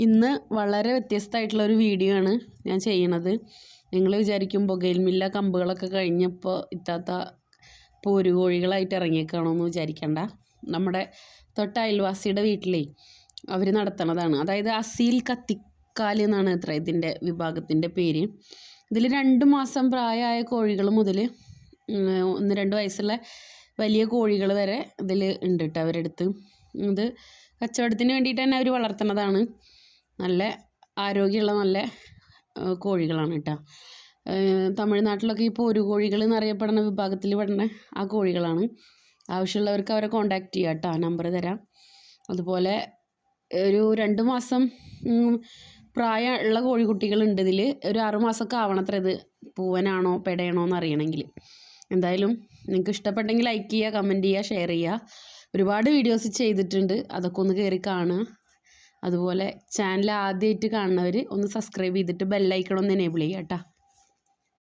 ഇന്ന് വളരെ വ്യത്യസ്തമായിട്ടുള്ളൊരു വീഡിയോ ആണ് ഞാൻ ചെയ്യണത്. നിങ്ങൾ വിചാരിക്കും ബൊഗൈൻ മില്ല കമ്പുകളൊക്കെ കഴിഞ്ഞപ്പോൾ ഇത്താത്ത പോരുകോഴികളായിട്ട് ഇറങ്ങിയേക്കാണോ എന്ന് വിചാരിക്കണ്ട. നമ്മുടെ തൊട്ട അയൽവാസിയുടെ വീട്ടിലേ അവർ നടത്തണതാണ്. അതായത് അസീൽ കത്തിക്കാൽ എന്നാണ് അത്ര ഇതിൻ്റെ വിഭാഗത്തിൻ്റെ പേര്. ഇതിൽ 2 മാസം പ്രായമായ കോഴികൾ മുതൽ 1-2 വയസ്സുള്ള വലിയ കോഴികൾ വരെ ഇതിൽ ഉണ്ട് കേട്ടോ അവരുടെ അടുത്ത്. ഇത് കച്ചവടത്തിന് വേണ്ടിയിട്ട് തന്നെ അവർ വളർത്തുന്നതാണ്. നല്ല ആരോഗ്യമുള്ള നല്ല കോഴികളാണ് കേട്ടോ. തമിഴ്നാട്ടിലൊക്കെ ഈ പോരുകോഴികൾ എന്നറിയപ്പെടുന്ന വിഭാഗത്തിൽ പെടുന്ന ആ കോഴികളാണ്. ആവശ്യമുള്ളവർക്ക് അവരെ കോൺടാക്റ്റ് ചെയ്യാം കേട്ടോ, നമ്പർ തരാം. അതുപോലെ ഒരു 2 മാസം പ്രായമുള്ള കോഴിക്കുട്ടികളുണ്ട് ഇതിൽ. ഒരു 6 മാസമൊക്കെ ആവണത്ര ഇത് പൂവനാണോ പെടയാണോ എന്ന് അറിയണമെങ്കിൽ. എന്തായാലും നിങ്ങൾക്ക് ഇഷ്ടപ്പെട്ടെങ്കിൽ ലൈക്ക് ചെയ്യുക, കമൻറ്റ് ചെയ്യുക, ഷെയർ ചെയ്യുക. ഒരുപാട് വീഡിയോസ് ചെയ്തിട്ടുണ്ട്, അതൊക്കെ ഒന്ന് കയറി കാണുക. അതുപോലെ ചാനൽ ആദ്യമായിട്ട് കാണുന്നവർ ഒന്ന് സബ്സ്ക്രൈബ് ചെയ്തിട്ട് ബെല്ലൈക്കൺ ഒന്ന് എനേബിൾ ചെയ്യുക കേട്ടോ.